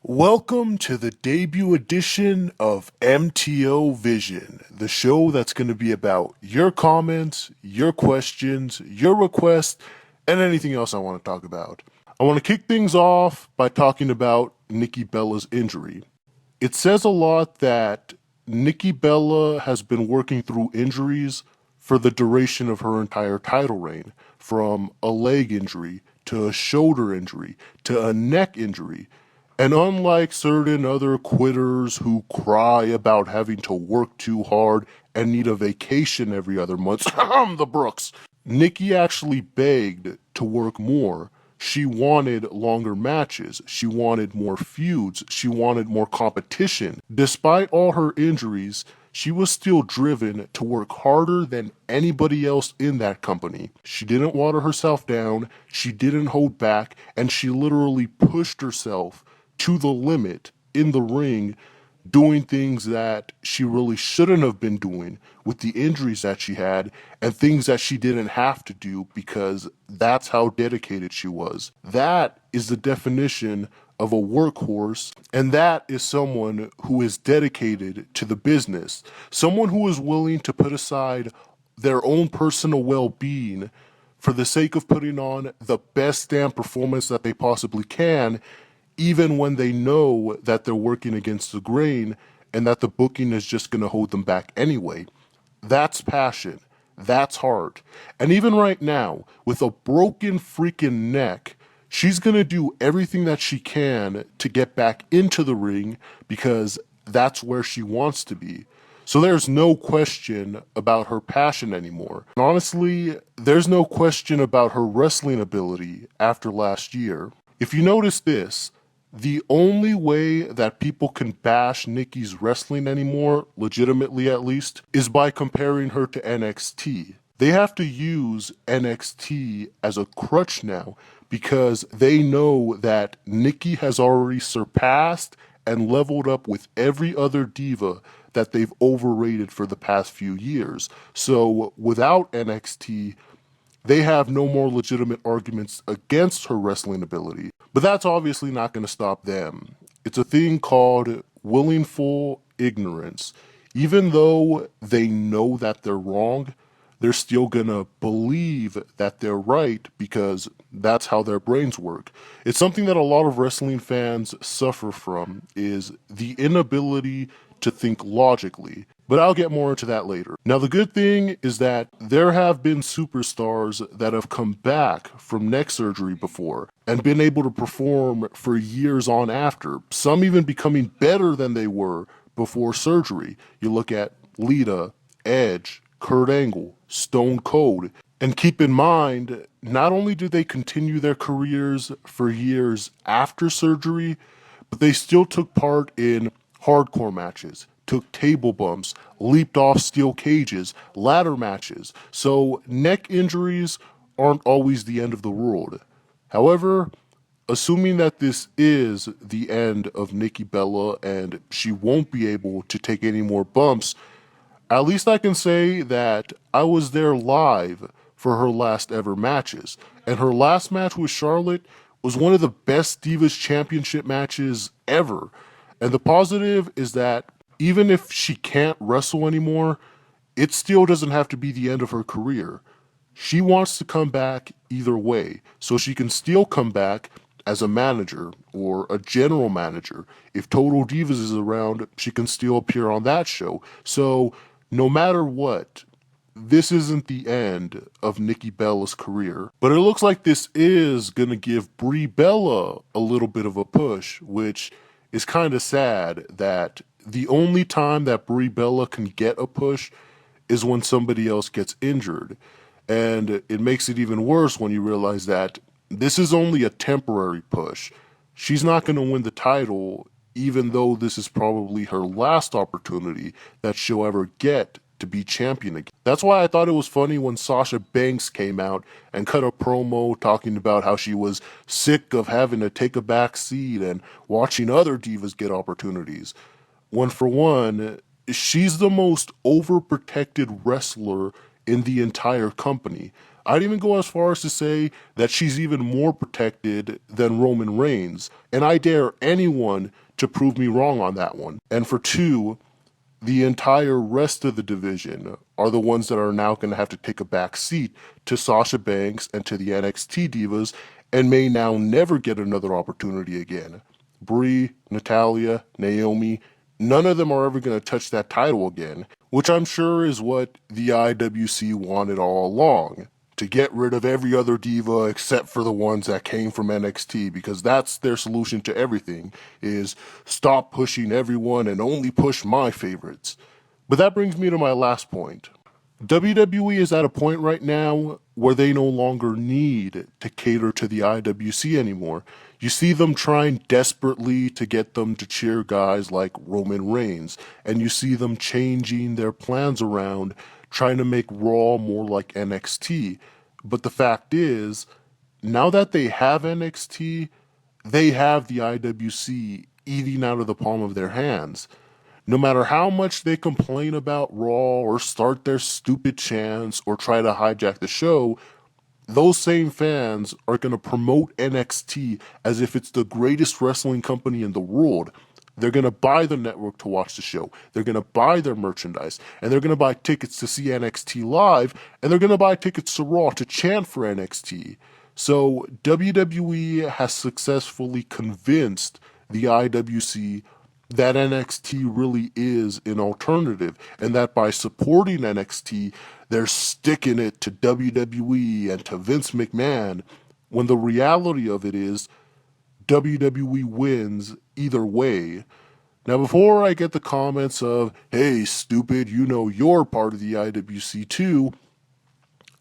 Welcome to the debut edition of MTO Vision, the show that's going to be about your comments, your questions, your requests, and anything else I want to talk about. I want to kick things off by talking about Nikki Bella's injury. It says a lot that Nikki Bella has been working through injuries for the duration of her entire title reign, from a leg injury to a shoulder injury to a neck injury. And unlike certain other quitters who cry about having to work too hard and need a vacation every other month, the Brooks, Nikki actually begged to work more. She wanted longer matches. She wanted more feuds. She wanted more competition. Despite all her injuries, she was still driven to work harder than anybody else in that company. She didn't water herself down. She didn't hold back. And she literally pushed herself to the limit in the ring, doing things that she really shouldn't have been doing with the injuries that she had and things that she didn't have to do because that's how dedicated she was. That is the definition of a workhorse, and that is someone who is dedicated to the business, someone who is willing to put aside their own personal well-being for the sake of putting on the best damn performance that they possibly can, even when they know that they're working against the grain and that the booking is just going to hold them back anyway. That's passion. That's heart. And even right now, with a broken freaking neck, she's going to do everything that she can to get back into the ring because that's where she wants to be. So there's no question about her passion anymore. And honestly, there's no question about her wrestling ability after last year. If you notice this, the only way that people can bash Nikki's wrestling anymore, legitimately at least, is by comparing her to NXT. They have to use NXT as a crutch now because they know that Nikki has already surpassed and leveled up with every other diva that they've overrated for the past few years. So without NXT, they have no more legitimate arguments against her wrestling ability. But that's obviously not going to stop them. It's a thing called willful ignorance. Even though they know that they're wrong, they're still going to believe that they're right because that's how their brains work. It's something that a lot of wrestling fans suffer from, is the inability to think logically. But I'll get more into that later. Now, the good thing is that there have been superstars that have come back from neck surgery before and been able to perform for years on after, some even becoming better than they were before surgery. You look at Lita, Edge, Kurt Angle, Stone Cold. And keep in mind, not only did they continue their careers for years after surgery, but they still took part in hardcore matches, took table bumps, leaped off steel cages, ladder matches. So neck injuries aren't always the end of the world. However, assuming that this is the end of Nikki Bella and she won't be able to take any more bumps, at least I can say that I was there live for her last ever matches. And her last match with Charlotte was one of the best Divas Championship matches ever. And the positive is that even if she can't wrestle anymore, it still doesn't have to be the end of her career. She wants to come back either way, so she can still come back as a manager or a general manager. If Total Divas is around, she can still appear on that show. So no matter what, this isn't the end of Nikki Bella's career. But it looks like this is going to give Brie Bella a little bit of a push, which is kind of sad that the only time that Brie Bella can get a push is when somebody else gets injured. And it makes it even worse when you realize that this is only a temporary push. She's not going to win the title, even though this is probably her last opportunity that she'll ever get to be champion again. That's why I thought it was funny when Sasha Banks came out and cut a promo talking about how she was sick of having to take a back seat and watching other divas get opportunities. When for one, she's the most overprotected wrestler in the entire company. I'd even go as far as to say that she's even more protected than Roman Reigns, and I dare anyone to prove me wrong on that one. And for two, the entire rest of the division are the ones that are now going to have to take a back seat to Sasha Banks and to the NXT divas and may now never get another opportunity again. Brie, Natalya, Naomi, none of them are ever going to touch that title again, which I'm sure is what the IWC wanted all along. To get rid of every other diva except for the ones that came from NXT, because that's their solution to everything, is stop pushing everyone and only push my favorites. But that brings me to my last point. WWE is at a point right now where they no longer need to cater to the IWC anymore. You see them trying desperately to get them to cheer guys like Roman Reigns, and you see them changing their plans around, trying to make Raw more like NXT. But the fact is, now that they have NXT, they have the IWC eating out of the palm of their hands. No matter how much they complain about Raw or start their stupid chants or try to hijack the show, those same fans are going to promote NXT as if it's the greatest wrestling company in the world. They're going to buy the network to watch the show. They're going to buy their merchandise. And they're going to buy tickets to see NXT live. And they're going to buy tickets to Raw to chant for NXT. So WWE has successfully convinced the IWC that NXT really is an alternative, and that by supporting NXT, they're sticking it to WWE and to Vince McMahon, when the reality of it is WWE wins either way. Now, before I get the comments of, hey, stupid, you know you're part of the IWC too,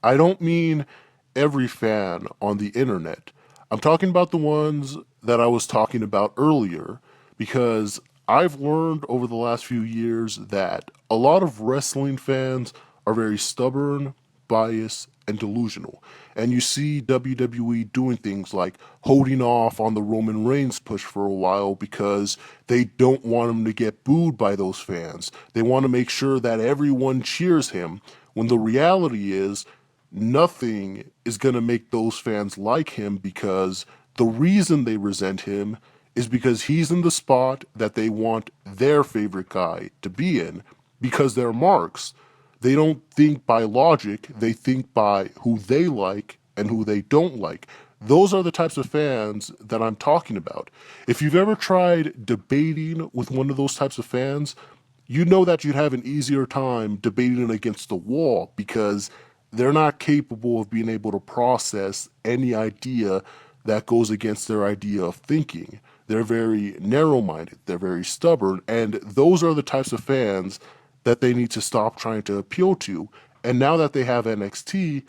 I don't mean every fan on the internet. I'm talking about the ones that I was talking about earlier, because I've learned over the last few years that a lot of wrestling fans are very stubborn, biased, and delusional. And you see WWE doing things like holding off on the Roman Reigns push for a while because they don't want him to get booed by those fans. They want to make sure that everyone cheers him, when the reality is nothing is going to make those fans like him, because the reason they resent him is because he's in the spot that they want their favorite guy to be in, because they're marks. They don't think by logic, they think by who they like and who they don't like. Those are the types of fans that I'm talking about. If you've ever tried debating with one of those types of fans, you know that you'd have an easier time debating against the wall, because they're not capable of being able to process any idea that goes against their idea of thinking. They're very narrow-minded, they're very stubborn, and those are the types of fans that they need to stop trying to appeal to. And now that they have NXT,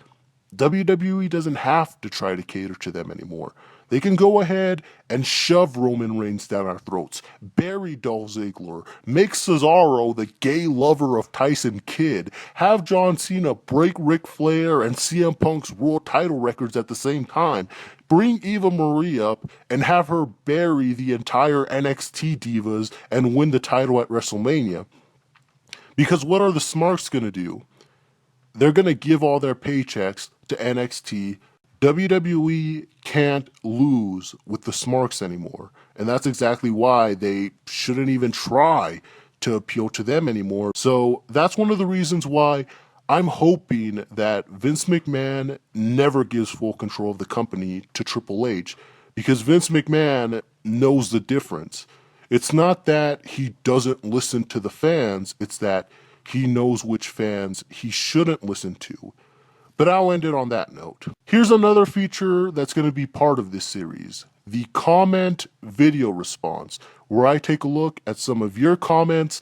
WWE doesn't have to try to cater to them anymore. They can go ahead and shove Roman Reigns down our throats, bury Dolph Ziggler, make Cesaro the gay lover of Tyson Kidd, have John Cena break Ric Flair and CM Punk's world title records at the same time, bring Eva Marie up and have her bury the entire NXT divas and win the title at WrestleMania. Because what are the Smarks going to do? They're going to give all their paychecks to NXT. WWE can't lose with the Smarks anymore. And that's exactly why they shouldn't even try to appeal to them anymore. So that's one of the reasons why I'm hoping that Vince McMahon never gives full control of the company to Triple H, because Vince McMahon knows the difference. It's not that he doesn't listen to the fans, it's that he knows which fans he shouldn't listen to. But I'll end it on that note. Here's another feature that's going to be part of this series, the comment video response, where I take a look at some of your comments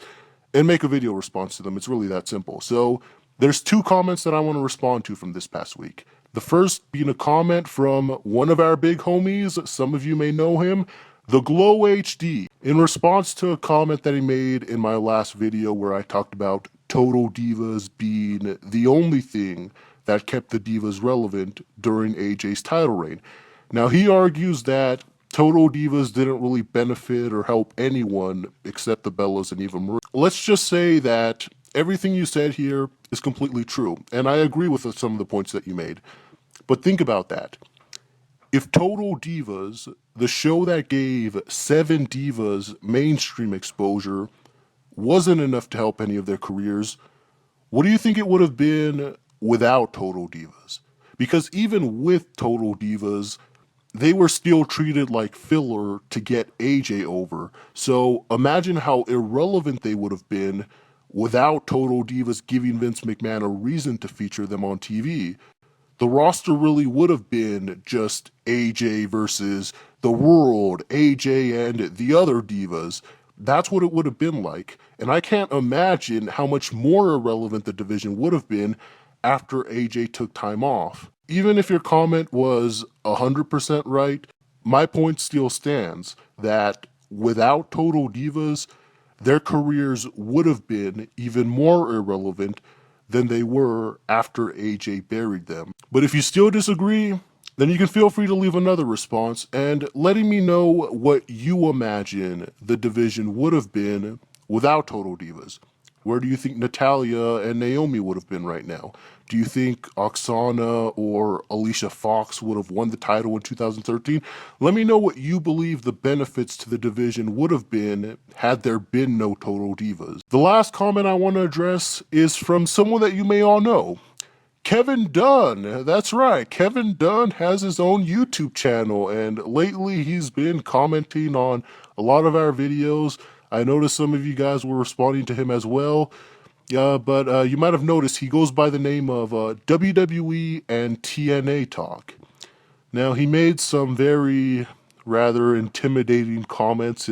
and make a video response to them. It's really that simple. So there's 2 comments that I want to respond to from this past week. The first being a comment from one of our big homies, some of you may know him, TheGlowHD, in response to a comment that he made in my last video where I talked about Total Divas being the only thing that kept the Divas relevant during AJ's title reign. Now, he argues that Total Divas didn't really benefit or help anyone except the Bellas and Eva Marie. Let's just say that everything you said here is completely true, and I agree with some of the points that you made. But think about that. If Total Divas, the show that gave 7 divas mainstream exposure, wasn't enough to help any of their careers, what do you think it would have been without Total Divas? Because even with Total Divas, they were still treated like filler to get AJ over. So imagine how irrelevant they would have been without Total Divas giving Vince McMahon a reason to feature them on TV. The roster really would have been just AJ versus the world, AJ and the other divas. That's what it would have been like. And I can't imagine how much more irrelevant the division would have been after AJ took time off. Even if your comment was 100% right, my point still stands that without Total Divas, their careers would have been even more irrelevant than they were after AJ buried them. But if you still disagree, then you can feel free to leave another response and letting me know what you imagine the division would have been without Total Divas. Where do you think Natalya and Naomi would have been right now? Do you think Oksana or Alicia Fox would have won the title in 2013? Let me know what you believe the benefits to the division would have been had there been no Total Divas. The last comment I want to address is from someone that you may all know. Kevin Dunn, that's right, Kevin Dunn has his own YouTube channel, and lately he's been commenting on a lot of our videos. I noticed some of you guys were responding to him as well, but you might have noticed he goes by the name of WWE and TNA Talk. Now, he made some very rather intimidating comments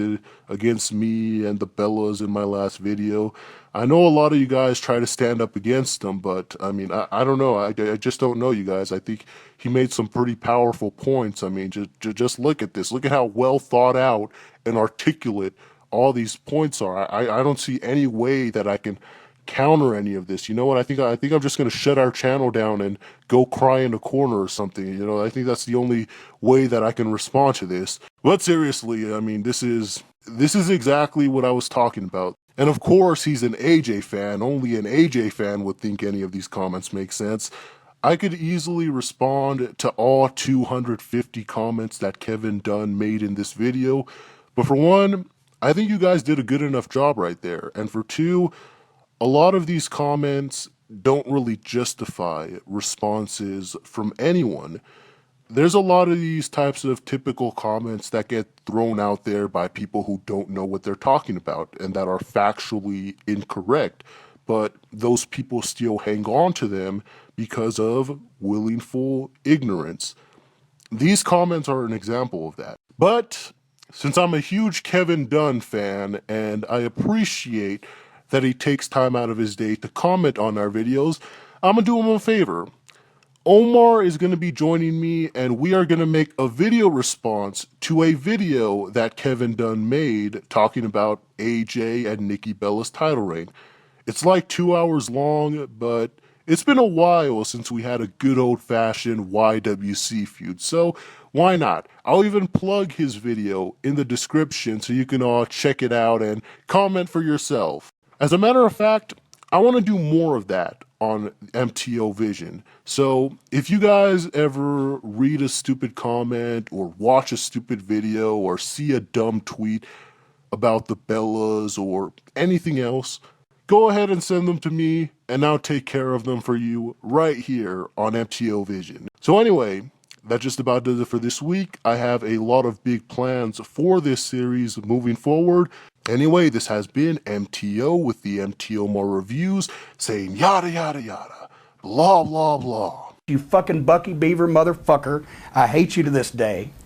against me and the Bellas in my last video. I know a lot of you guys try to stand up against him, but I mean, I don't know. I just don't know, you guys. I think he made some pretty powerful points. I mean, just look at this. Look at how well thought out and articulate all these points are. I don't see any way that I can counter any of this. You know what? I think I'm just going to shut our channel down and go cry in a corner or something. You know, I think that's the only way that I can respond to this. But seriously, I mean, this is exactly what I was talking about. And of course, he's an AJ fan. Only an AJ fan would think any of these comments make sense. I could easily respond to all 250 comments that Kevin Dunn made in this video. But for one, I think you guys did a good enough job right there. And for two, a lot of these comments don't really justify responses from anyone. There's a lot of these types of typical comments that get thrown out there by people who don't know what they're talking about and that are factually incorrect, but those people still hang on to them because of willful ignorance. These comments are an example of that. But since I'm a huge Kevin Dunn fan and I appreciate that he takes time out of his day to comment on our videos, I'm gonna do him a favor. Omar is going to be joining me and we are going to make a video response to a video that Kevin Dunn made talking about AJ and Nikki Bella's title reign. It's like 2 hours long, but it's been a while since we had a good old-fashioned YWC feud, so why not? I'll even plug his video in the description so you can all check it out and comment for yourself. As a matter of fact, I want to do more of that on MTO Vision. So if you guys ever read a stupid comment or watch a stupid video or see a dumb tweet about the Bellas or anything else, go ahead and send them to me and I'll take care of them for you right here on MTO Vision. So anyway, that just about does it for this week. I have a lot of big plans for this series moving forward. Anyway, this has been MTO with the MTO More Reviews saying yada yada yada, blah blah blah. You fucking Bucky Beaver motherfucker. I hate you to this day.